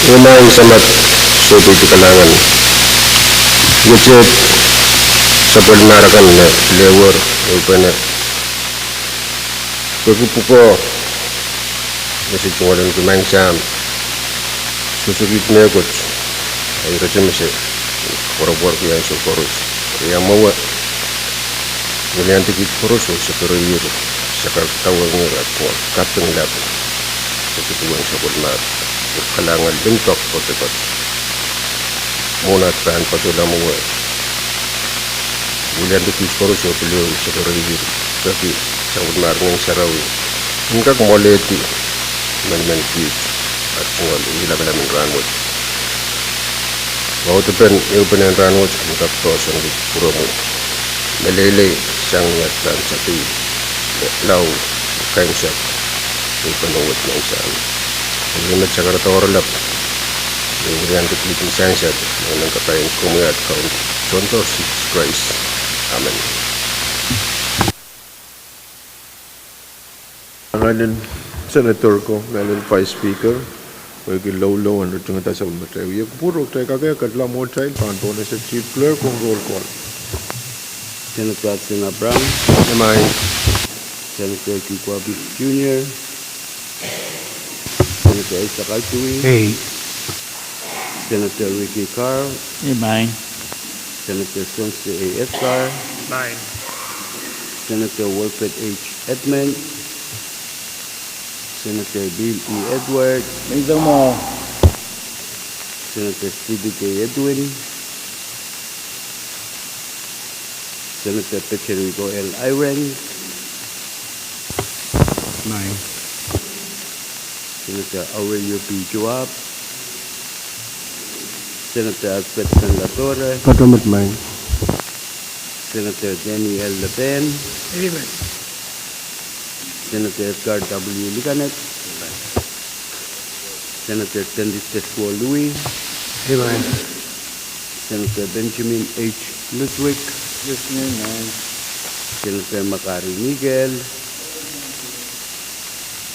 Unahin samat sopi di kalangan. Gecet sabal narakan na lewer upana. Pagpupo masih cungalan kumang sam. Susukit nekot ay racem se korobor yang sokorus. Yang mau William tikit koros o seperti sakar tawang ngerat kapten lab. Seperti yang sabal nar. Kalangan bentok kotekot monat pan patulah muat bulan itu sekolah saya beliau sekarang ini tapi sangat marang sarawi hingga kemoleti men kis atunggal hilang ranwat mau tepen eupen ranwat hingga tosan di puromo melele sang yatan sapi lau kain sak eupen awat nangsan Lima cakar tawar lap, kemudian dipilih sansat, dengan katakan komunitas kaum contoh Christ, amin. Ngayon senator ko, ngayon vice speaker, bagi low ang rutong ata sa matay. Yung puro tayo kagaya kadla mo tayo, panto na sa chief clerk kung roll call. Senator Abraham, Amay, Senator Kikwabi Jr., Senator Isaac Altui, Hey. Senator Ricky Carr, Mine. Senator Sonsi A. Edgar, Mine. Senator Wilfred H. Edmund, Senator Bill E. Edward, Ito mo. Senator Stevie K. Edwin, Senator Pecherico L. Iren, Mine. Senator Aurelio P. Joab, Senator Alfred Sangatore, patumat main. Senator Danny L. Le Pen, Amen. Senator Edgar W. Liganet, Senator Tendis Tesfuo Louis, Amay, Senator Benjamin H. Ludwig, Senator Macari Miguel,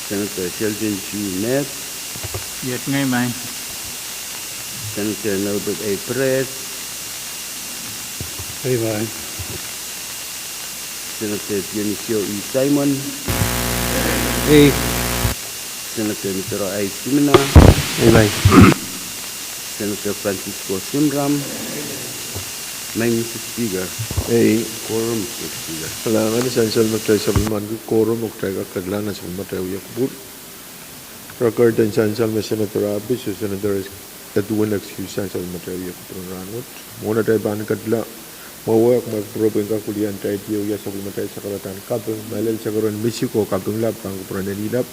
Senator Sheldon G. Neff, Yet ngay mine. Senator Norbert A. Perez, Amay, Senator Dionisio E. Simon, hey, Senator Mitro I. Simena, Amay, Senator Francisco Simram, Mr. Speaker, Eh, Quorum, Mr. Speaker. kailangan ni Sansal magtay sa bulman ko, koro magtay ka kadlanan sa matay uyak bur. Record and Sansal may Senator Abis, o Senator Edwin excuse Sansal matay uyak bur rangot. Muna tayo ba kadla, mawak magpropeng kakulian tayo tiyo uyak sa bulmatay sa karatan kapeng, malal sa karon Mexico kapeng lap, pang kupuran na nilap.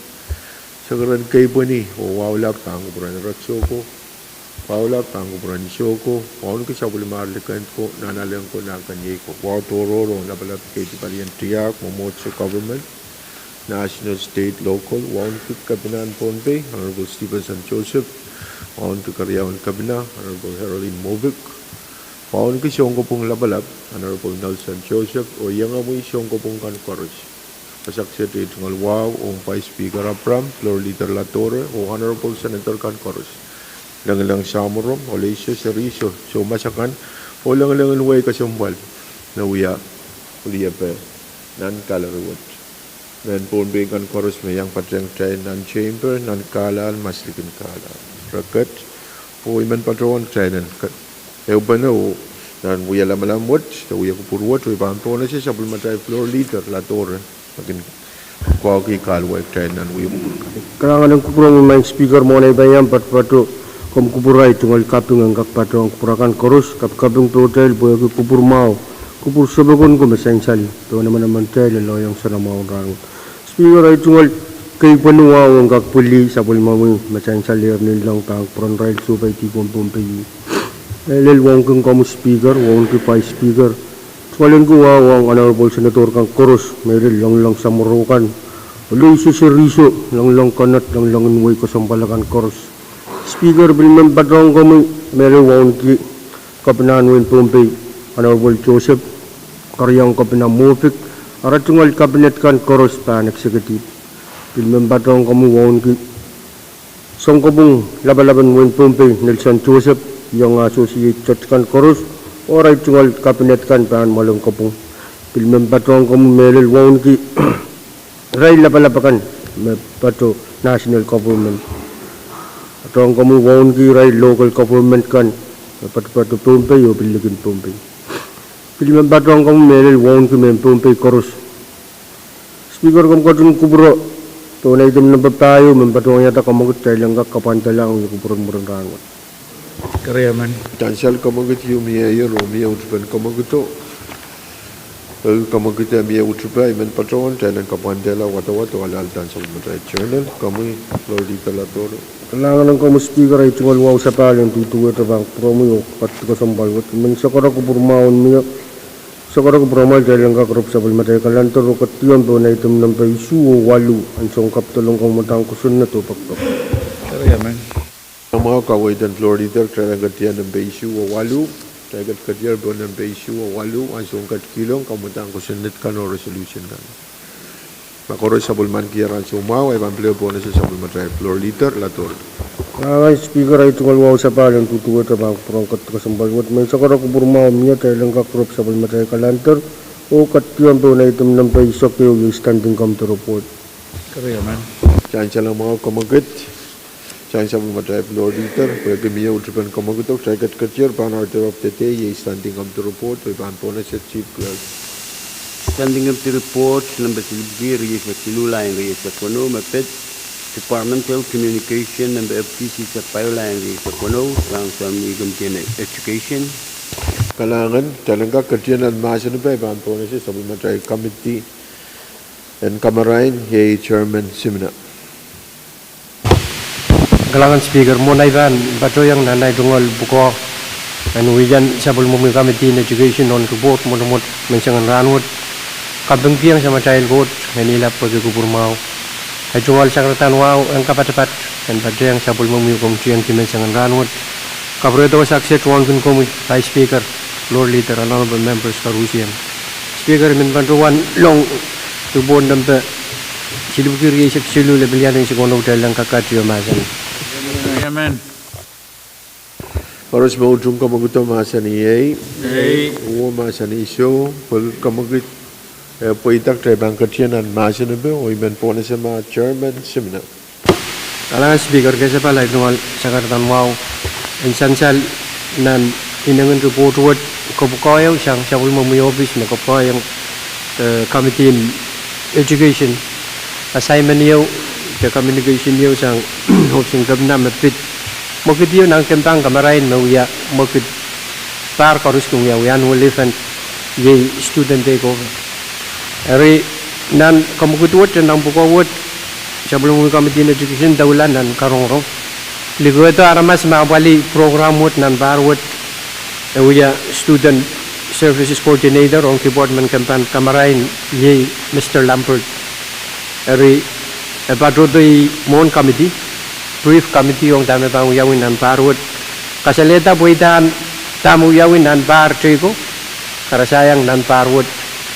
Sa karon kay Boni, o wow lap, pang kupuran na Ratsoko. Paula pangu berani syoko, paun ke sabuli marlikan ko, nanalang ko na kanyay ko. Wow tororo, nabalat kay di palian tiyak, momotso government, national, state, local, wow ke kabinan Pohnpei, Honorable Stephenson Joseph, wow ke karyawan kabina, Honorable Heraldine Movic, wow ke siyong ko pong labalap, Honorable Nelson Joseph, o yang amoy siyong ko pong kankoros. Pasaksya dito ng wow, o Vice Speaker Abram, Floor Leader Latore, o Honorable Senator Kankoros. Lang samurom, olesyo, seriso, so masakan, o lang way kasumbal, na uya, uliya pa, nan-kalaruwat. Nan Pohnpei kan koros may yang patreng train, nan-chamber, nan-kalal, maslikin kalal. Rakat, o iman patroon trainan, ew ba na o, nan uya lamalamwat, na uya kupurwat, uya pahanto na siya, sabul matay floor leader, latore, magin, kuwagi kalway trainan, uya kupurwat. Kailangan ng kupurang may speaker mo na iba yan, patpato. Kom kupurai tunggal kaping ang kapatong kupurakan korus kaping hotel boy kupur mau kupur sebagun ko masang sali to naman tel loyong sana mau rang speaker ay tunggal kay panua ang kakpuli sa bulmawi masang sali ni lang tang pron rail subay ti Pohnpei lel wong kung kom speaker wong ki vice speaker tuwalan ko ang honorable senator kang korus mayroon lang sa murukan uloy sisiriso lang kanat lang way kasampalakan korus Speaker Bilman Padrong kami meron wong ki kapinan win Pohnpei Honorable Joseph karyang kapinan Movic aratungal kabinet kan koros pan executive Bilman Padrong kami wong ki Songkabung laban-laban Wen Pohnpei Nelson Joseph yang associate kan korus orai tunggal kabinet kan bahan malum kapung pilmem patong kamu melel waun ki rai laban-laban pato national government patong kamu waun ki rai local government kan pato Pohnpei o billigin Pohnpei pilmem patong kamu melel waun ki mem Pohnpei korus speaker kamu kadun kubro to na item na tayo mempatong yata kamagut tayo lang kapantalang yung kupurun-murun rangot. Kariyaman. Tansal kamagut yung miya Romeo utban kamaguto. Kamagut yung miya utba iman patron tayo lang kapantala wata-wata walal tansal matay channel kami lordi talatoro. Kailangan ng kamu speaker ay tungal wow sa palang tutuwa tabang promo yung patikasambal. Man sakara kupurmaon miya Sakara ko promal dahil ang kakrop sa balmatay kalantor o katiyon po na item ng paisu o walu ang songkap tulong kong matang kusun na to pakpak. Kariyaman. Ang mga kaway dan Florida kaya katiyan ng paisu o walu kaya katiyan po ng paisu o walu ang songkat kilong kamatang kusun net kan o resolution kan. Makoro sa bulman kiyaran sumaw ay pampleo po na sa balmatay Florida lator. Speaker ay tungal wow sa palang tutuwa tabang prongkat kasambal. May sakara ko burmaw miya tayo lang kakrop sa balmatay kalantor o katiyon po na item ng paisu yung standing committee report. Kariyaman. Diyan siya lang mga kamagat. Diyan siya mga drive Florida. Kaya kamiya utripan kamagutok. Saya kat-katsir, pan order of the day, yung standing up the report. Kaya pan po na sa chief clerk. Standing up the report, number 3, Reyes Makilula and Reyes Akono, Mapet, Departmental Communication, number FTC sa Payola and Reyes Akono, lang sa Migam Education. Kailangan, talaga katsir na masa na pa, pan po na siya sa mga drive committee. And kamarain, yung chairman Simna. Kailangan speaker mo na iban, bato yung nanay dungol buko. Ano wijan sabol mo kami in education on report mo na mo mensangan ranwot. Kabang piyang sama child vote, nila pag kupurmaw. Ay dungol sakratan wow ang kapat-kapat. And bato yung sabol mo kumtiyang mensangan ranwot. Kapreto sa akset one kun komi, high speaker, Lord Leader, honorable members karusiyan. Speaker min bantuan long tubon nampa silubukir yesek silu lebelyan yung sikono dalang kakatiyo masan. Kariyaman. Paros mo ujung kamaguto masa ni Yay. Uwa masa ni Iso. Pag kamagit po itak tayo bang katsyanan masa na ba o iban po na sa mga chairman Simna. Kailangan speaker kasi pala itong sa karatan wow. Insansal nan inangan report word kabukayaw siyang siya po may office na kapayang committee in education assignment niyo the communication niyo sang hosting gabna mapit mokit yun ang kentang kamarain mawya mokit par karus kung yaw yan ulifan ye student takeover eri nan kamukutwot nang bukawot sebelum committee in education daulan nan karong ligo ito aramas mabali program wot nan barwot ewiya student services coordinator on keyboard man kampan kamarain ye Mr. Lampert eri Padrodoy Mon Committee, brief committee yung dami pang uyawin ng parwot. Kasalita po itaan tamu uyawin ng par triko, karasayang ng parwot.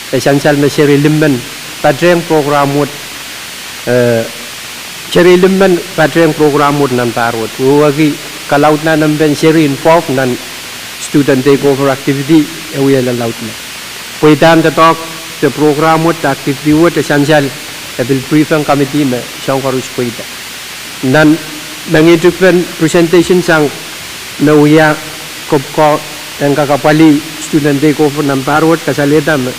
Esansal na sirilimman, padreng program wot. Sirilimman, padreng program wot ng parwot. Uwagi kalaut na ng ben siri involved ng student takeover activity, ewiya lalaut na. Po itaan tatok, the program wot, activity wot, esansal, Ebil briefing committee me siyang karus ko ita. Nan nangitukpan presentation sang nauya kopko ang kakapali student takeover ng parwot kasalita me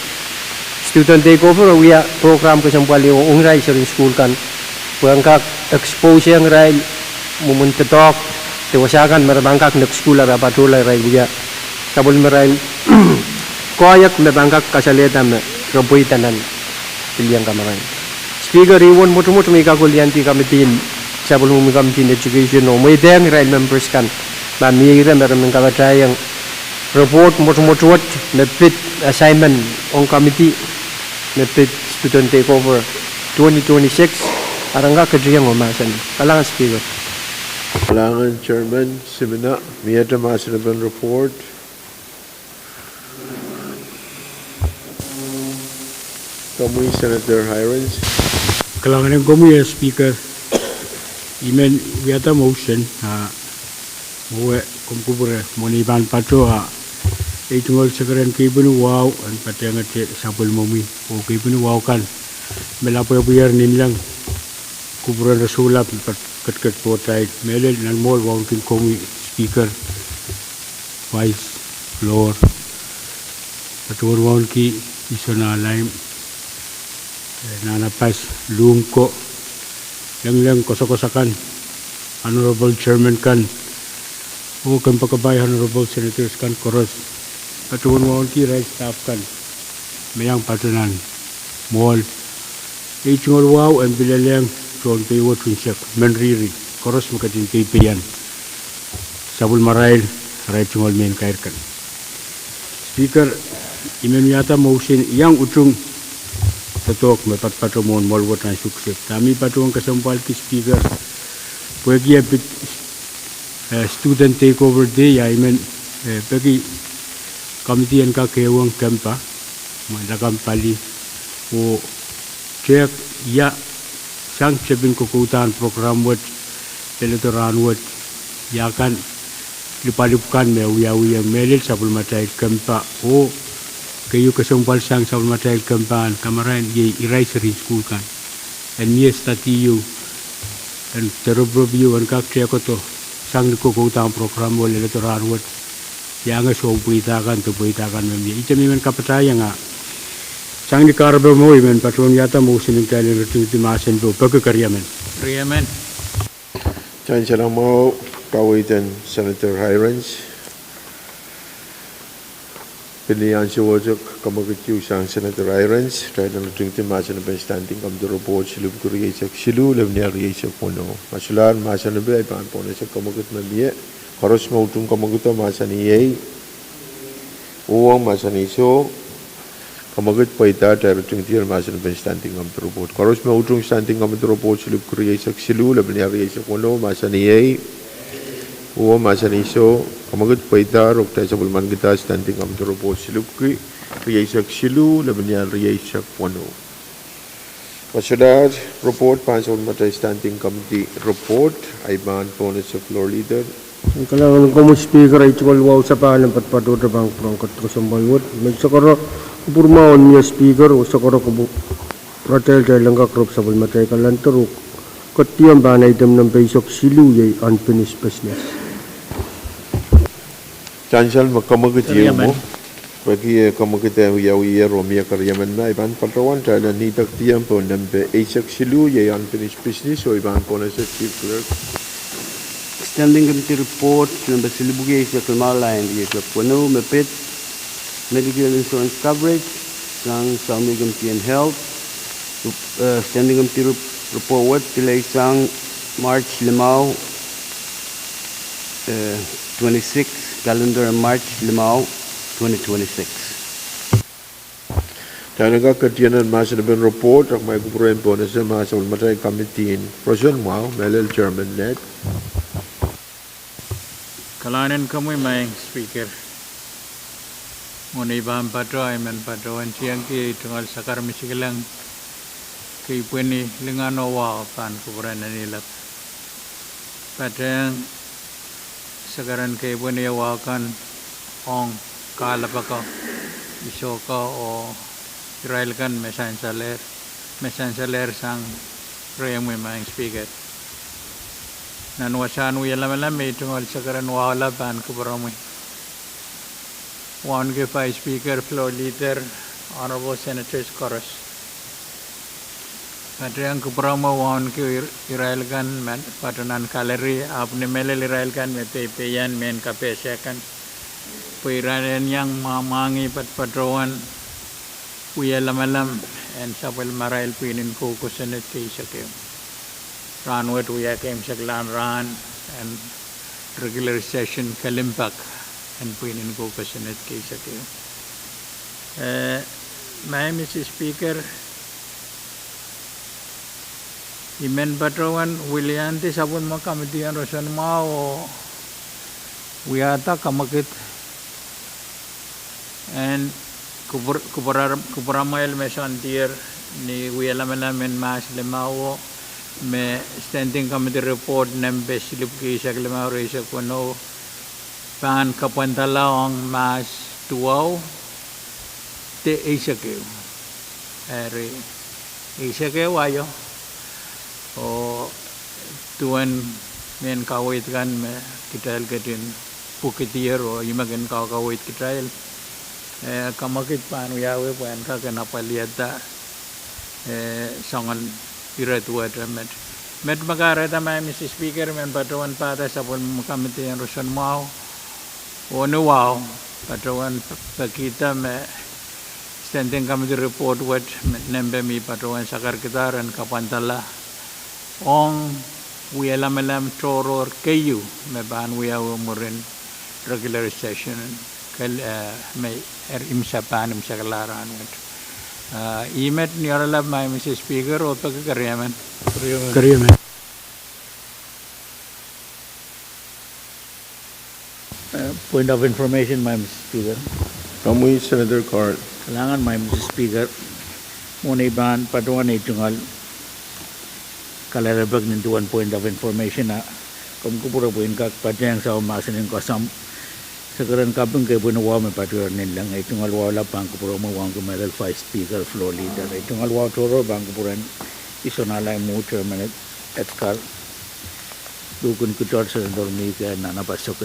student takeover uya program ko sang pali ungray sa school kan puang kak expose yang ray mumuntatok tiwasakan marabangkak nak school ara patulay ray uya kabul maray koyak me bangkak kasalita me kabuitanan piliyang kamaray. Speaker, iwan mutu-mutu may kakulianti committee sa bulong committee in education o may dang right members kan mamira meron ng kabatayang report mutu-mutuot na pit assignment on committee na pit student takeover 2026 arang ka kadriyang umasan kailangan speaker Kailangan chairman Simna miyata masinabang report. Kamuy Senator Hirons. Kailangan ng komiya, speaker. Imen viata motion moe kumkubure moni ban pato itungol sekaran kibunu wow an patanga te sapul momi o kibunu wow kan melapo biar ninlang kuburan rasulap kat potai melel nan mol wow kin komi speaker vice floor patur wow ki isona laim nana pas lungko lang kosakan honorable chairman kan o kan pakabay honorable senators kan koros patur wow ki right staff kan mayang patunan mall itungol wow and bilaleng Pohnpei wo tunsak menriri koros makatin pipian sabul marail right tungol men kairkan speaker imen yata motion yang utung tatok mepat patomon molwot na sukses kami patong kasampal ki speaker pwegi bit student takeover day ya imen pagi committee an ka kewang kampa malakam pali o check ya sang cebin kukutan program wet elektoran wet ya kan lipalipkan me uya melil sabul matai kampa o kayu kesumpal sang sabul matai kampan kamaran ye irai seri school kan and yes tatiyu and terobrobiu an kak to sang kukutan program wet elektoran wet yang so buitakan memye ite men kapataya nga sang di karbe mo imen patron yata mo sining kailan rutin masen do pagkakariamen. Kariamen. Chan chan mo kawitan Senator Hirons. Pilihan si wajak kamagityu sang Senator Hirons. Kaya na rutin masen na standing kam duro po silub kuriyaisak silu labniya riyaisak puno. Masulan masen na ba ipan po na siya kamagit mamiye. Karos mo utong kamagito masen iyay. Uwang masen iso. Kamagat paita tayo tingtiyan masan ben standing am robot. Karos me utung standing am robot silub kuriyaisak silu labniya riyaisak puno masen iyay. Uwang masen iso kamagat paita rok tayo sa bulman kita standing am robot silub kuriyaisak silu labniya riyaisak puno. Masyadar report pansol matay standing committee report ay ban po na sa floor leader. Kailangan ko mo speaker ay tukol wow sa paalam patpato na bang prangkat ko sa malwot. Magsakara kupurmaon niya speaker o sakara ko pratel tayo lang kakrop sa bulmatay kalantaro. Katiyang ba na item ng paisok silu yay unfinished business. Chansal magkamagit yun mo. Pagi kamagit yaw iya romia karyaman na iban patawan tayo na nitak tiyang po ng paisok silu yay unfinished business o iban po na sa chief clerk. Standing committee report number Silibugi sa Kalmalayan di sa Pwuhng mapit medical insurance coverage sang Saudi Committee and Health standing committee report what pilay sang March 5 26 calendar March 5 2026. Tayo nagkakatiyanan masa na ben report ang may kupurin po na sa masa ulmatay committee in President Wow, Melel Chairman Net. Kalanan kamu maing speaker. Muna ibang patro ay man patro ang siyang ki tungal sakar misikilang kay pwini lingano wow pan kuburan na nilap. Patro sakaran kay pwini wow kan ong kalapa ko iso ko o Israel kan mesansaler sang reyang may maing speaker. Nanwasan uya lama itungol sakaran wala pan kuburan mo. One give by speaker floor leader honorable senators chorus. Patriang kuburan mo one ki Israel kan man patunan kaleri apne melel Israel kan me peyan men kapesya kan. Puiranen yang mamangi patroan uya lama and sapel marail pinin kukusanet kay sakyo. Ranwet uya kem saklan ran and regular session kalimpak and pwinin ko kasanet kay sakyo. Mr. Speaker, imen patrawan Willianti sabun mo kamitian rosan mao uyata kamakit and kubaramail mesan tier ni uyalamamen mas lemao me standing committee report nembe slip ki saklema reisa kono pan kapantala ong mas tuaw te isakeu eri isakeu ayo o tuan men kawit kan me kita ketin pukitier o imagen kawit kita kamakit panu yawe pan ka kenapa liata sangan iratuat met magara tama Mr. Speaker men patuan pada sapon kamiti yang rusan mau ono wow patuan pakita me standing committee report wat nembe mi patuan sakar kitaran kapantala ong wialamelam toror kayu me ban wiaw murin regular session kal me imsapan imsakalaran wat imet ni aralab mai Mr. Speaker o pagkakariyaman Point of information, my Mr. Speaker. Kamuy Senator Carl. Kailangan, my Mr. Speaker, muna iban patuan itungal kalarabag nintuan point of information na kumkupura po yung kakpatiyang sa umasin yung kasam sa karan kapang kayo bunawa may patuan nilang itungal wala pang kupura mawang kumalal 5 speaker floor leader itungal wala toro bang kupuran isonalay mo chairman at kar dukun kutor sa dormi ka nanapasok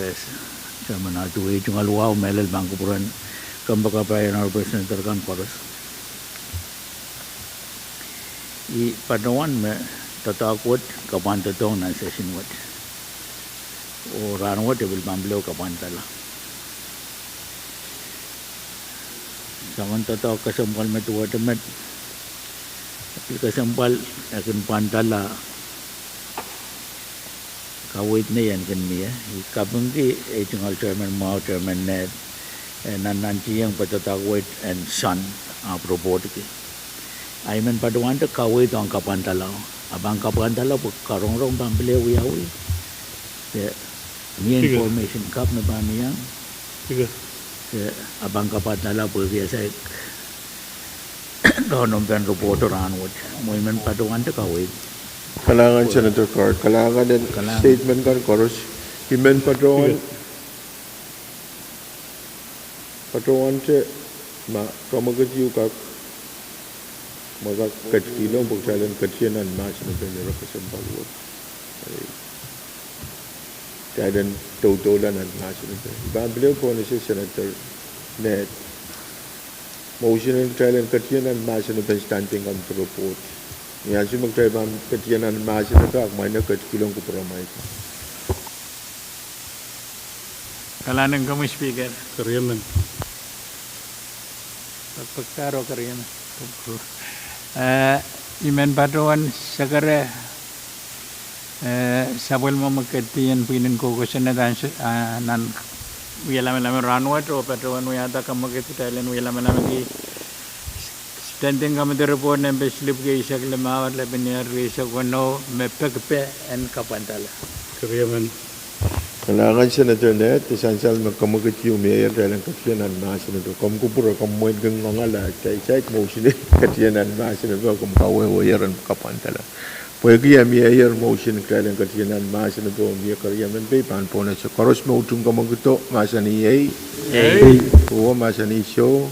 Chairman atu itungal wala melal bang kupuran kambaka prayan or person terkan koros I patuan me tatakot kapan tatong na session wat o ranwat ibil pambilo kapan tala sangan tatak kasampal me tuwa temet apil kasampal akan pantala kawit na yan kan miya kapang ki itungal chairman mau chairman net nananti yang patatakot and son proport ki Aiman patuan te kawit ang kapantala abang kapantala po karong-rong pambili wiyawi ni information kap na ba niya abang kapantala po biasa kanon pen reporter anwat mo iman patuan te kawit Kailangan Senator Carl. Kailangan din statement kan koros. Imen patuan te ma kamagat yu kak maka kecilong pagsalan kecilan mas na penera kesempal buat. Keadaan tautolan an mas na penera. Beliau pun si Senator net motion kecilan kecilan mas na penera standing on report. Yang si magkaiban kecilan mas na kak mana kecilong kuperamai. kalanan kami speaker Kariyaman. pagkaro kariyaman imen patuan sakare sabol mo magkatiyan pinin ko na nan wialaman ranwat o patuan wiyata kamakititailan wialaman ki standing committee report na slip ke isak lemawat labiniyar risa kono me pekpe en kapantala Kariyaman. Kailangan Senator net esansal magkamagat yu mayor dalam kecilan mas na to. Kumkupura kamuin kang ngala cai motion kecilan mas na to kumkawe wayaran kapantala. Pwede ya mayor motion dalam kecilan mas na to miya kariyaman pe pan pona sa koros mo utung kamaguto masani ay o masani show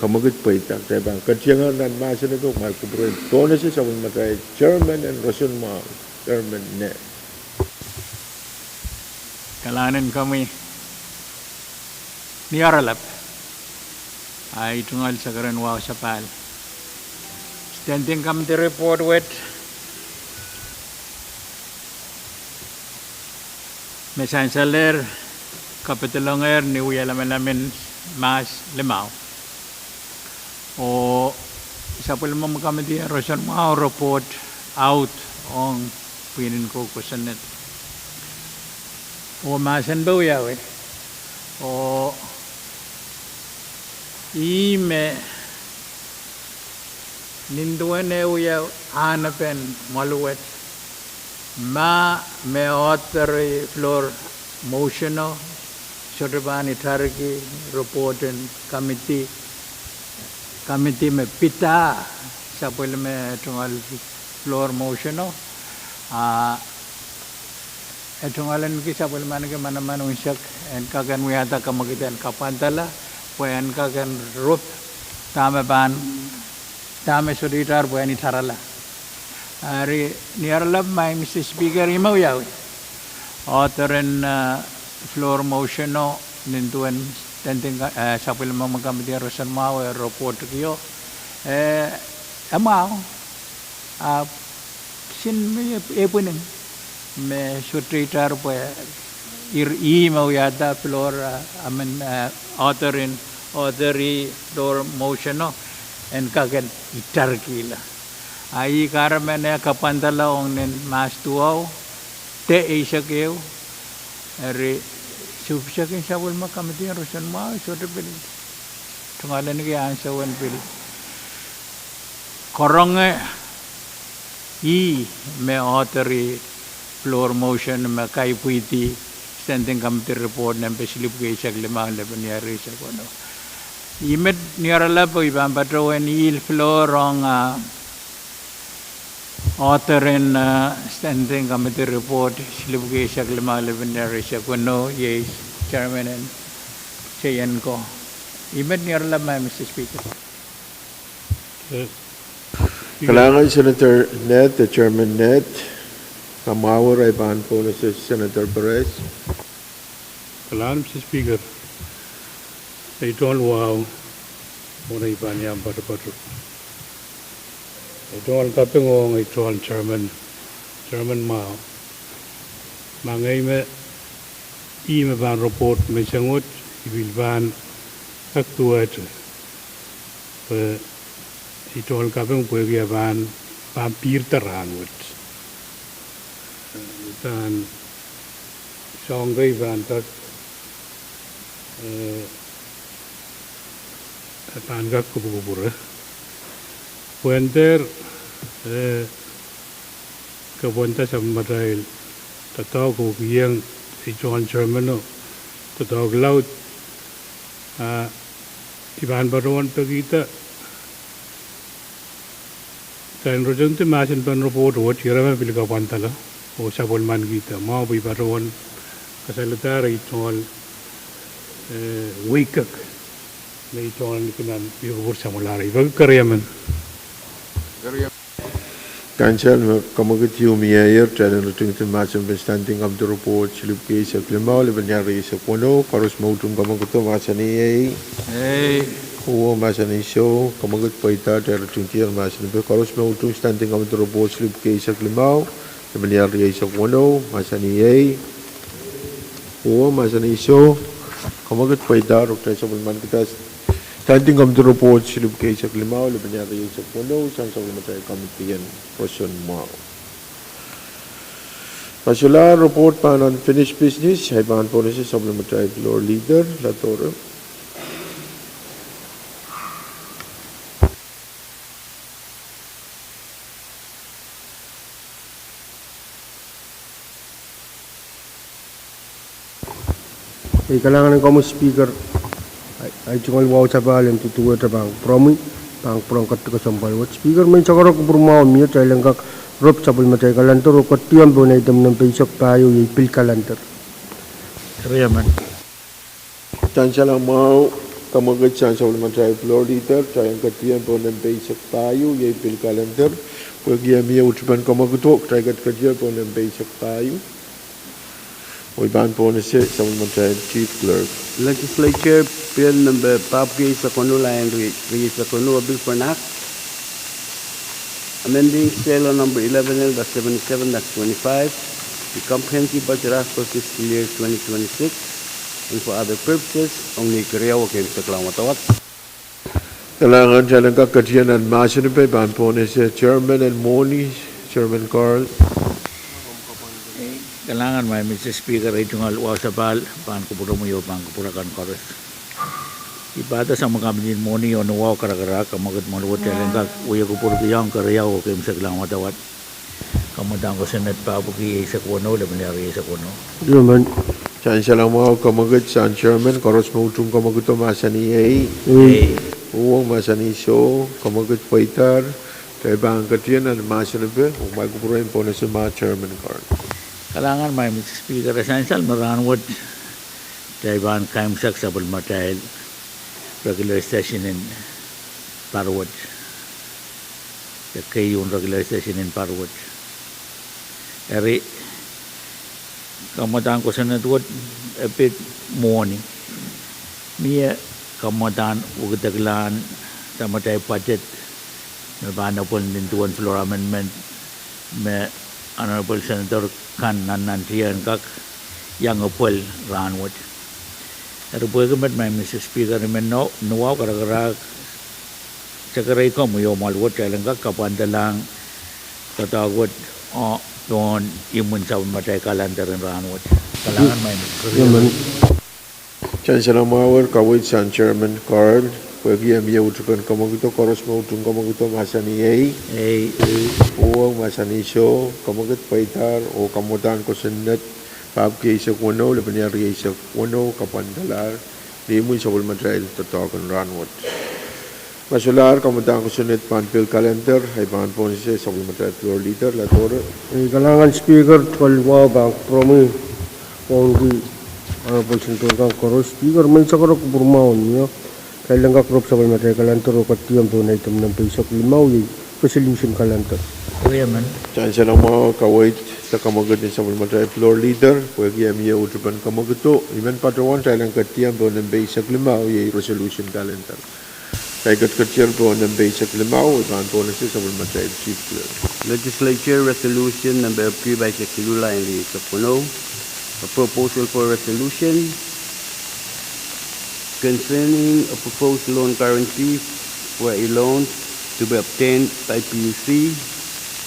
kamagut pe tak bang kecilan mas na to may kupura pona sa sabon matay chairman and Russian ma chairman net. kalanan kami niaralap ay tungal sa karan wow sa pal standing committee report with mesansaler kapitalonger ni wialaman mas limaw o isa po lamang committee Russian mau report out on pinin ko kusanet o masan ba yawe o ime ninduan uyaw hanapen maluwet ma me author floor motion Sotrabani Tariki report and committee me pita sa me tungal floor motion Etong alan kisah boleh mana ke mana unsak en kagan wiata kamagitan kapantala poen kagan rup tame ban tame suritar poen itharala ari niarlab mai Mr. Speaker imaw yawi author in floor motion no nintuan tenting sapil mamagamitin rosan mau report kiyo amaw sin epuning me suritar po email yata floor author floor motion no en kagan itar kila ai karamene kapantala ongnen mas tuaw te isakeu eri subsakin sabul makamiti rosan ma sote pil tungalan ki ansawan pil koronge me author floor motion me kai puiti standing committee report na peslip ke isak lima leban yari sa kono imet niarala po ibang patrowen il floor on author in standing committee report slip ke isak lima leban yari sa kono ye chairman and chayan ko imet niarala ma Mr. Speaker. Kailangan Senator Net, the Chairman Net, kamawar ay bahan po na si Senator Perez. Kailangan, Mr. Speaker, ito ang wow muna iba niya ang pato-pato. Ito ang kapingong, ito ang Chairman Mao. Mangay me ban report may sangot, ibil ban aktuat. Ito ang kapingong pwede ban pampir tarangot. Dan songai bantak tangga kubur puenter kebuanta samadail tatau ko yang ijuan Germano tatau laut iban baruan pagita dan rojong tu masin pan report wat kira pilih kapantala o sabol man kita mau bi baruan kasalata itol wikak na itol kinan bibur samulari bag karyaman Council kamagat yung mayor channel luting tin masin standing up the report silip ke sa klimaw leban yari sa kono karos mautum kamagat to masani Pwuhng masani show kamagat paita channel luting tin masin be karos mautum standing up the report silip ke sa klimaw leban yari sa kono masani Pwuhng masani show kamagat paita rok sa bulman kita standing up the report silip ke sa klimaw leban yari sa kono sang sa matay kamitian Rosan Mao. Pasula report pan unfinished business ay bahan po na si supplementary floor leader Latoro. Kailangan ng kamu speaker ay tungal wow sa balim tutuwa sa bang promi pang prongkat ka sampal wat speaker main sakara ko burma mi trailing kak rop sabul matay kalantor ko tiam bo na itam ng peisok tayo i pil kalantor Karyaman. Tan salang mau kamagat sa supplementary floor leader tayang katiyan po ng peisok tayo i pil kalantor pag yamiya utupan kamagutok tayagat katiyan po ng peisok tayo Oy ban po na si supplementary chief clerk. Legislature Bill number Pahrek sa kono line sa kono bill for nak amending sale number 11L-77-25 the comprehensive budget for fiscal year 2026 and for other purposes only kariyaw kay sa klawatawat. Kailangan siya lang kakatiyan at masin pa ban po na si Chairman and Moni, Chairman Carl. Kailangan may Mr. Speaker ay tungal wasapal pan kupuro mo yo pan kupurakan kores. Ibata sa mga kamilin mo niyo nuwaw karakara kamagat maluwat yan kag uya kupuro kiyang karayaw kay msag lang matawat. Kamadang ko senat pa po ki sa kuno laban yari sa kuno. Yaman. Diyan siya lang mga kamagat sa Chairman, karos mautung kamagat o masani Pwuhng masani show, kamagat paitar, Tayo ba ang katiyan na masin na ba? Kung may kupurahin po na sa mga chairman card. Kalangan may Mr. Speaker essential maranwat Taiwan kaim sak sabul matail regular session in Parwat. The kayun regular session in Parwat. Eri kamutan ko sa natwat epit morning. Mia kamutan ugdaglan sa matay budget. Nabana po nintuan floor amendment me Honorable Senator Khan nanantiyan kak yang opol ranwat. Pero po gamat may Mr. Speaker men no nuwa karagarak sakaray ko mo yung malwat kailan kak kapandalang katawad o doon imun sa matay kalandaran ranwat. Kalangan may Mr. Chancellor Mawar, kawit sa Chairman Carl, pwede yung utukan kamagito, koros mo utong kamagito, masani Pwuhng, masani siyo, kamagit paitar, o kamutan ko sinat, pabki sa kuno, labanari sa kuno, kapandalar, di mo sa ulmatrail, tatawagan ranwat. Masular, kamutan ko sinat, panpil calendar, ay pangan po siya sa ulmatrail floor leader, latore. Kalangan speaker, kalwa bang promi, Pwuhng, Honorable Senator Koros, Speaker, may sakara ko burmaon niya. Kailan ka crop sa matay kalantar o katiyam doon na itam ng paysak limaw yung resolution kalantar. Kuya man. Chancellor mo, kawit sa kamagad ni sa matay floor leader, pwede yung utukan kamagato. Iman patawan, kailan katiyam doon ng paysak limaw yung resolution kalantar. Kaya katiyam doon ng paysak limaw, iban po na siya sa matay chief clerk. Legislature Resolution number P by Sekilula and the Pwuhng. A proposal for resolution concerning a proposed loan guarantee for a loan to be obtained by PUC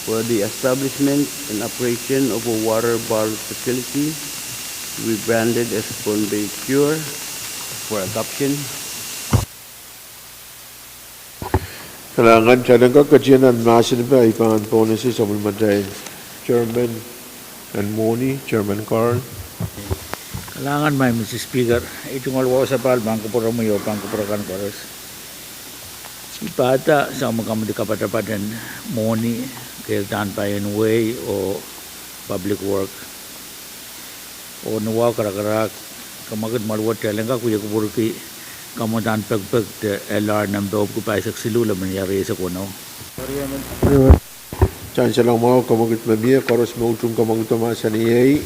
for the establishment and operation of a water bottle facility rebranded as Pohnpei Cure for adoption. Kailangan siya ng kakadyan ang masin ba, ipangan po na siya sa matay Chairman and Moni, Chairman Carl. Kalangan may Mr. Speaker, itong alwa sa pal, bangko pura mo yung bangko pura kan koros. Ipata sa makamadi kapatapadan, Moni, Kailtaan Payan Way o Public Work. O nawa karakarak, kamagad malwat kailan ka kuya kuburki, kamutan pagpag LR ng dob ko pa sa silula mangyari sa kuno. Chancellor mo, kamagit mamiya, koros mo utong kamagit masaniyay.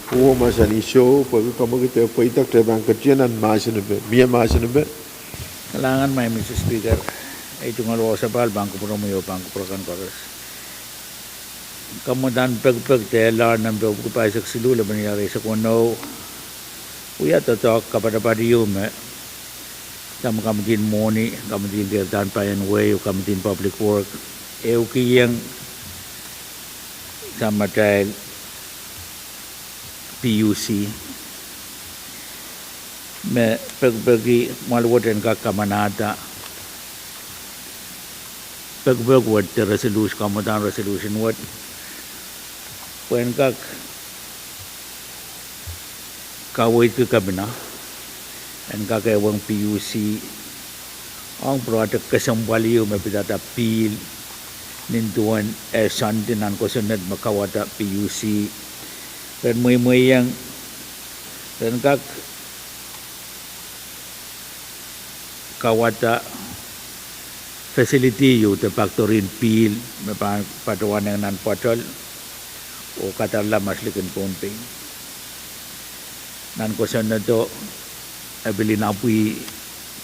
Pwuhng masani siyo, pwede kamagit yung paitak, tayo bang katyan ang masin na ba? Miya masin na ba? Kalangan may Mr. Speaker, itong alwa sa pal, bangko pura mo yung bangko pura kan koros. Kamutan pagpag LR ng dob ko pa sa silula mangyari sa kuno. Kuya tatok kapatapadi yung sama kamatin Moni, kamatin Kailtaan Payan Way, o kamatin Public Work. Kiyang sama tayo PUC. May pagbagi malwatan ka kamanata. Pagbagwad te resolution, kamutan resolution what? Pwede ka kawait ka kabina. And kakaiwang PUC ang product kasambali yung mapitata pil nintuan sandinan ko sunod makawata PUC dan muy yang dan kak kawata facility yung te factorin pil mapatuan yang nan patol o katarla maslikin Pohnpei nan ko sunod to abilin apoy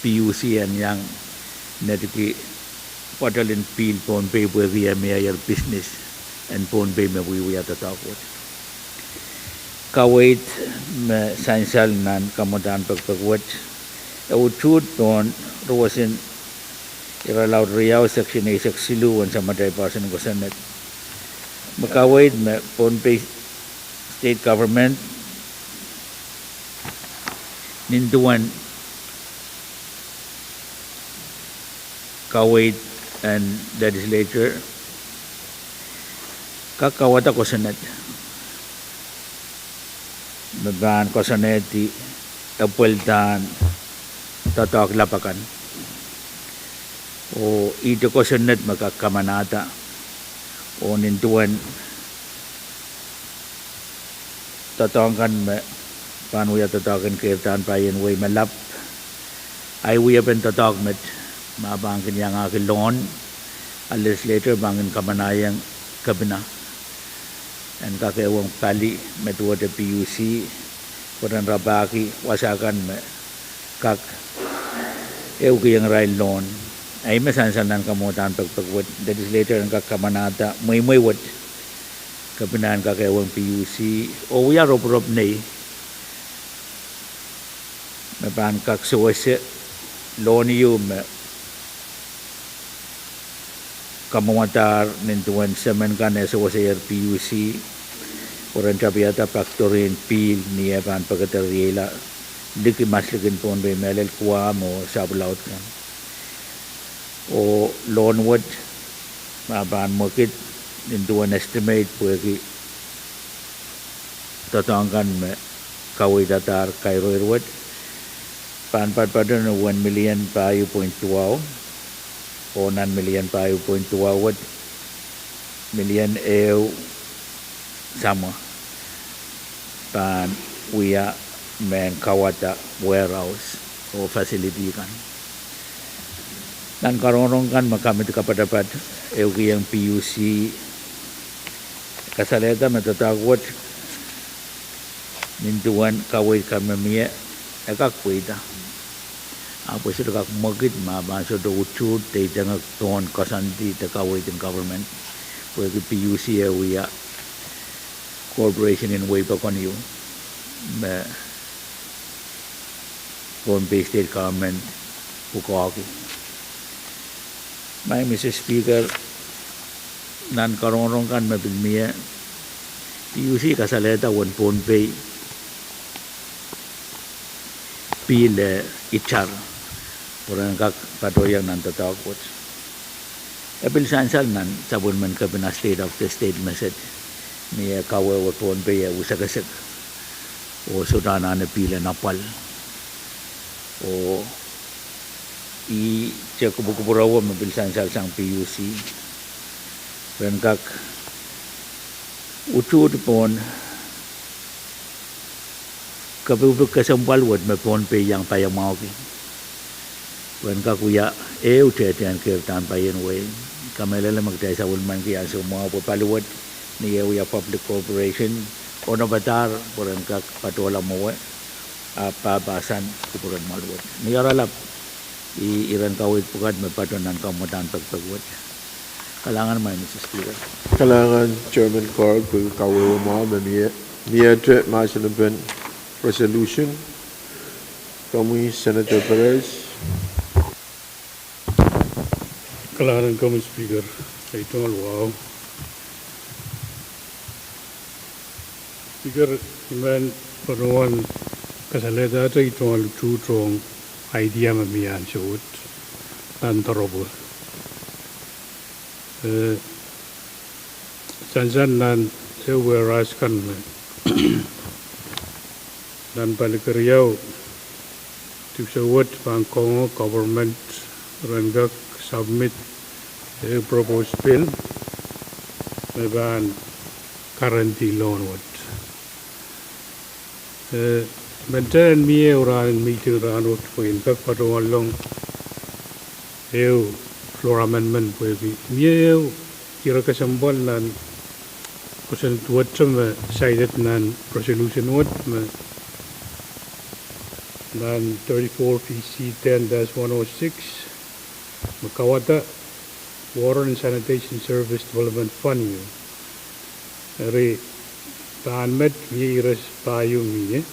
PUC yang netiki padalin pil Pohnpei buaya mayar business and Pohnpei mabuya tatakot. Kawait me sansal nan kamutan pagpagwat. Utut ton ruwasin iralaw riyaw section A siluan sa matay pasan ko sanet. Makawait me Pohnpei state government ninduan kawait and legislature kakawata ko sanat maban ko saneti apeltan tatak lapakan o o ito ko sunod makakamanata o nintuan tatangkan me panuya tatakan kirtan payen way malap ay uya pen tatak met mabangkin yang akin loan a legislature bangin kamanayang kabina and kakewang pali metuwa de PUC kuran rabaki wasakan me kak kiyang rail loan ay masansanan kamutan pagpagwat legislature ang kakamanata may wat kabinaan kakewang PUC o uya rob nay mapan kak suwase loan yung kamuatar nintuan semen kan suwase PUC orang cabiata faktorin pil niya pan pagkateriela diki maslikin Pohnpei melel kuwa mo sablaut kan o loan wood mapan mukit nintuan estimate puwagi tatangkan me kawai datar kairo irwat pan padpadan 1 million payu point 12 o 9 million payu point 12 million sama pan uya men kawata warehouse o facility kan dan karorong kan makamit kapadapat yang PUC kasaleta matatagwat nintuan kawai kamamia ekakwaita apa sudah kak magit mabasa do ucut te jangak ton kasanti te kawai tin government pwede PUC uya corporation in way pa kon you Pohnpei state government ukaki may Mr. Speaker nan karorong kan mabilmiya PUC kasaleta wan Pohnpei pile ichar orang kak patoyang nan tatakot epil sansal nan sabun man kabina state of the state message niya kawe wa Pohnpei usagasak o sudana na pila napal o i cek kubukuburawa mabilsan sal sang PUC ren kak utud pon kabubuk kasampal wad me Pohnpei yang payang mau ki ren kak uya utetian kirtan payen we kamelele magdai sa ulman ki aso mo po paluwad niya uya public corporation ono batar poren kak patola mo apa bahasan kupuran maluwat niya ralap iran kawit pugad may patonan kamutan pagpagwat kalangan man Mr. Speaker kalangan Chairman Carl kawe mo miya tre masinabin resolution kami Senator Perez kalangan kami Speaker ito wow Speaker iman peruan kasaleda ito ito trong idea mamian siut dan teroboh sansan nan seweraskan dan balik riau tipsawat pangkongo government renggak submit proposed bill meban currency loan wat Benten mie orang meeting ranut poin kak padu long floor amendment poin mie kira kesempal nan kusen tuat sama sided nan resolution wat nan 34 PC 10-106 makawata Water and Sanitation Service Development Fund re Taanmet iras payo miye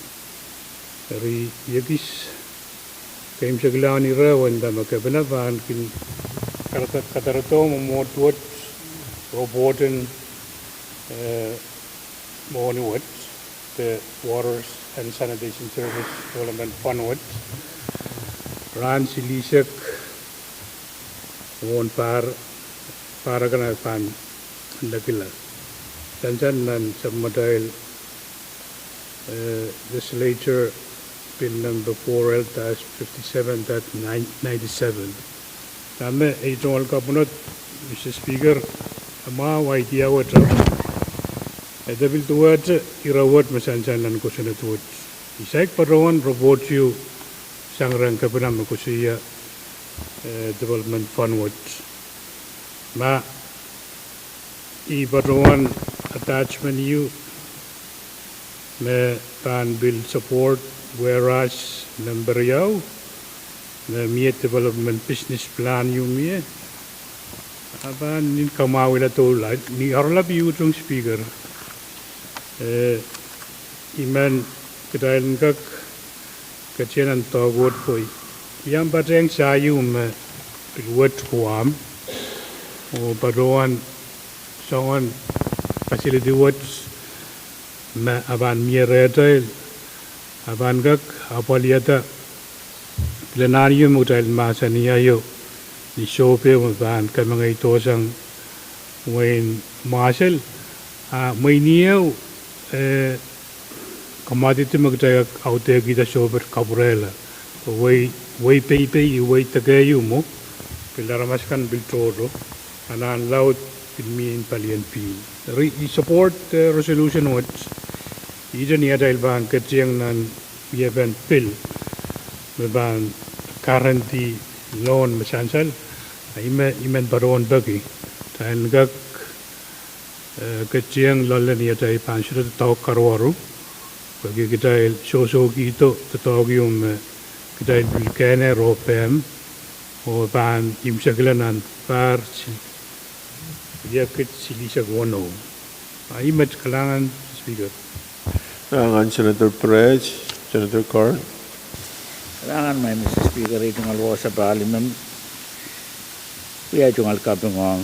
ri yagis kaim saglaw ni rawan da makabanavan kin katarato momotwat roboten moniwat the Water and Sanitation Service Development Fund wat ran silisek won paragan pan dakila Sansan nan submodal Legislature Bill number 4L-57.97 Tama itong alkapunot, Mr. Speaker, ama waiti awat raw. Dabil tuwad irawat masansalan ko sa natuwad. Isaik parawan robot you sangrang kapanam ko siya development fund wat. Ma iparawan attachment you me pan bill support whereas number yaw na miye development business plan yung miye apa nin kamawila to ni harla bi utong speaker iman kedalan kak kecianan tawad poi yang bateng sayum pilwat kuam o baruan songan facility wat ma aban miye retail aban kak apaliata plenarium hotel masania yo ni shope ban kamangay tosang when marshal may niyo commodity magtaya aute kita shope kaburela way pay way tagayo mo pilaramas kan biltoro anan laut pilmin palian pi support resolution what ijan ya dahil ban kecing nan yeban pill ban currently loan masansal iman baron bagi dan gak kecing lalan ya dahil pansur tau karwaru bagi kita so gitu tetagium kita bilkene ropem o ban imsaglanan par dia kecil sagwono imat kalangan speaker Senator Pahrek, Senator Carr. Kailangan may Mr. Speaker itong alwa sa Parliament. Kaya itong alkapingong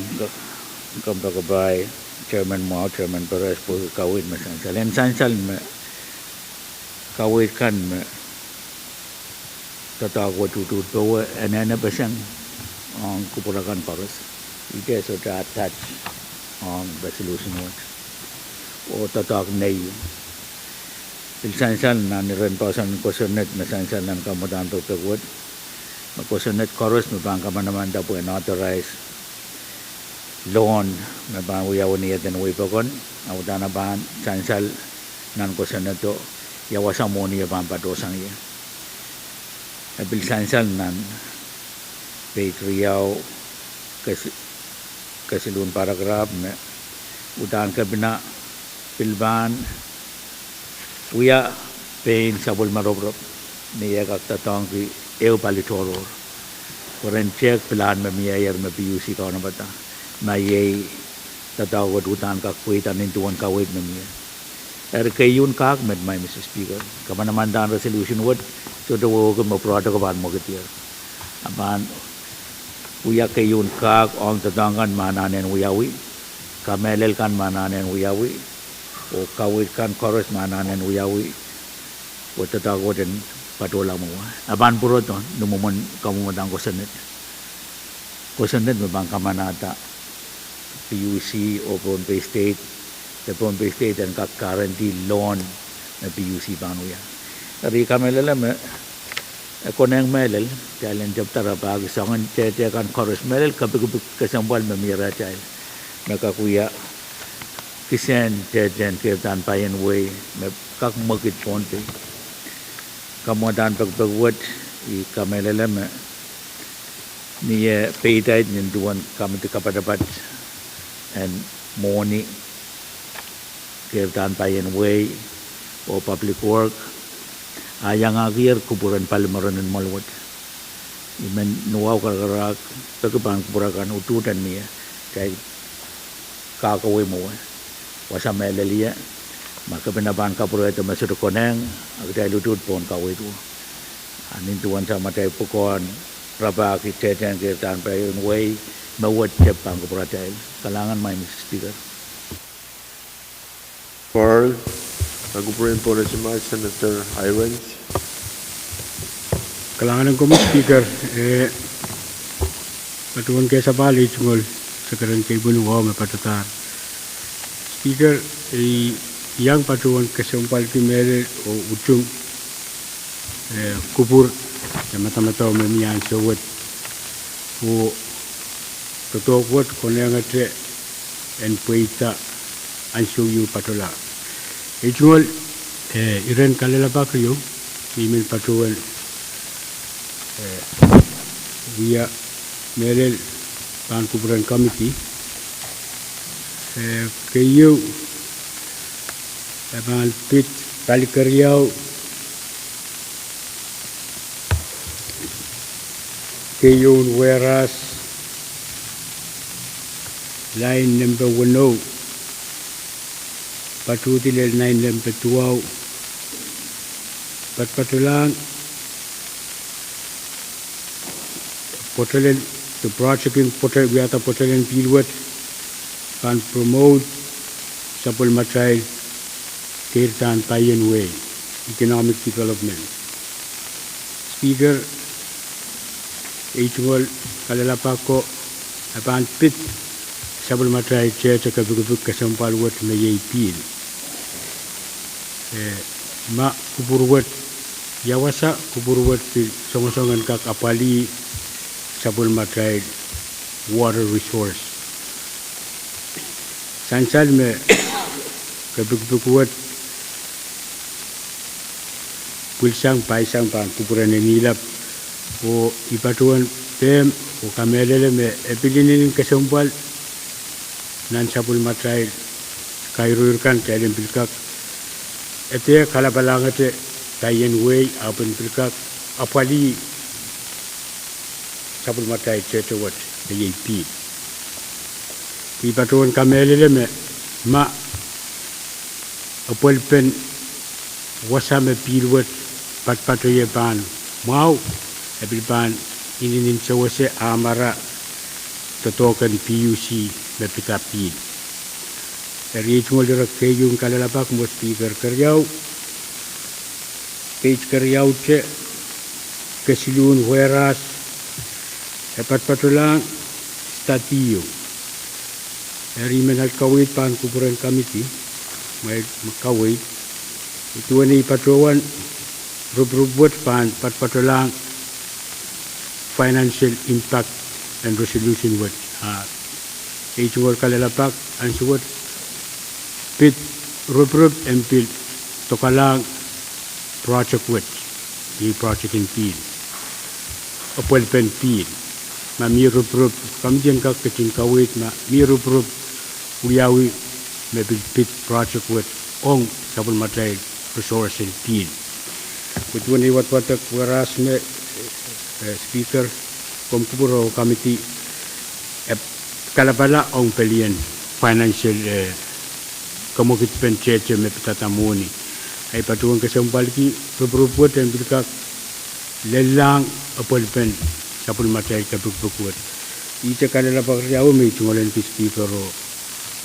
kampagabay, Chairman Mao, Chairman Pahrek po kawit masansal. Yan sansal kawit kan tatawag tutut bawa anana pasang ang kupurakan Pahrek. Ito so attach ang resolution o tatawag na yun. Ilsansan na niren pasan kosonet masansan nan kamudan to pagwad makosonet chorus no bang naman daw po unauthorized loan na bang uyaw niya den way pagon awda na ban sansal nan kosonet to yawasa mo niya bang padosang ya abil sansal nan petriyaw kasilun paragraph na udan kabina pilban Uya pain sabul marobrop niya kaktatong ki ew palitoror koren check plan me miyer me PUC ka na bata mayay tatawad utan ka kuitan nintuan ka wait me miya kayun kak med my Mr. Speaker kaman naman dan resolution word so do ko mo product ban mo gitiya aban uya kayun kak on tatangan mananen uyawi kamelel kan mananen uyawi o kawit kan chorus mananen uyawi o tatawag din patola mo aban puro to numumon kamumadang kosanet mabang kamanata PUC o Pohnpei State the Pohnpei State and currently loan na PUC banuya ari kamelala me koneng melel kailan job tarapag sangan tete kan chorus melel kapag kasambal mamira chai nakakuya kisen tejen kirtan payan way me kak magit ponte kamudan pagpagwat I kamelala me niya paytide ninduan kamiti kapadapat and money kirtan payan way o public work ayang agir kuburan palmaran ng malwat iman nuwaw kakarak pagkabang kuburakan ututan niya kay kakaway mo wasa meleliya maka pinaban ka puro ito masuro koneng agday lutut pon kaway to anin tuwan sa matay pukon raba kiteten kirtan pa yun way mawat jepang ko puro tayo kalangan may Mr. Speaker Carl, nagupurin po na si Senator Irons. Kalangan ko Mr. Speaker patuan kay sa bali tungol sa karan kay bunuwa mapatatar Speaker, yang patuan kesumpal kimere o utung kupur, mata-mata memian sewet o Totokwat konengate en puita ansuyu patola. Itual iren kalela bakyo imin patuan via melel pan kuburan committee kayo ban pit palikariau kayo whereas line number 10 patutilel line number 12 patulang potelen the project in potel biata potelen pilwat can promote sapul matay tirtan tayen way economic development. Speaker itual kalalapako apan pit sabul matay checha kabugubuk kasampal wat mayay pil ma kuburwat yawasa kuburwat pil songasongan kak apali sabul matay water resource sansal me kabugbukwat pulsang paisang pan kuburan nilap o ipatuan tem o kamelele me epilinin kasampal nan sabul matay kairurkan kailan bilkak ete kalabalangate tayen way apan bilkak apali sabul matay cetawat mayay pil ipatuan kamelele me ma apalpen wasame pilwat patpatoye ban mau ebilban ininin sawase amara totokan PUC bepita pil Ritual kayong kalalabak mo speaker karyaw page karyaw che kasilun whereas patpatulang statiyo Rimenal kawit pan kuburan committee may makawit ito ni patuan rubrubot pan patpatulang financial impact and resolution what ito kalalapak ang suwat pit rubrub and pit tokalang project what the project in pil apalpen pil ma mi rubrub kamjen kak kecing kawit ma mi rubrub uyawi maybe pit project with ong sabul matay resource in pil kutuan iwat watak waras me speaker komkuburo committee kalabala ong pelian financial kamukit pencheche me pitatamuni ay patuang kasampalki rubrubot and bilkak lelang apalpen sabul matay kabukbukwat ita kalala pakryaw may tungalan ki speaker o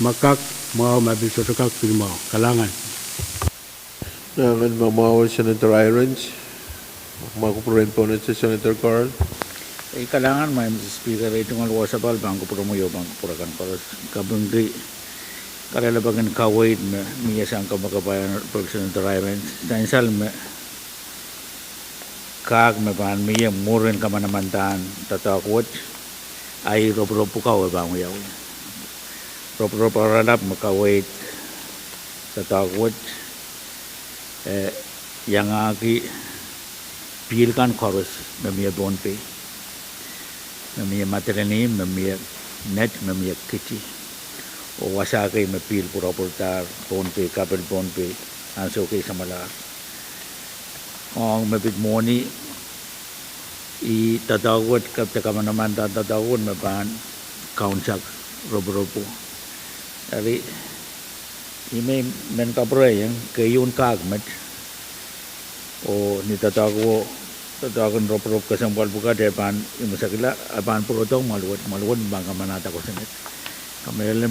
makak mau mabil sotokak pilmao kalangan Nangan mamawal Senator Irons makupurin po na si Senator Carl kalangan may speaker ito ng wasabal bangko promoyo bangko purakan para kabunggi kalalabagan kawait miya sang kamakabayan por Senator Irons dainsal me kag me pan miya muren kamanamantan tatakwat ay rob-rob pukaw bang yaw rob-rob aranap makawait tatakwat yang aki pilkan chorus mamiya Pohnpei mamiya materanim mamiya net mamiya kiti o wasakay mapil pura-purtar Pohnpei kapel Pohnpei anso kay samalar ang mapit moni i tatawad kapta kamanaman tatawad mapan kaunsak robo-robo dari ime men kaprayang kayun kagmat o ni tatago tatagon robo-robo kasampal buka depan imusakila apan purotong maluwat bangka manata ko sanit kamele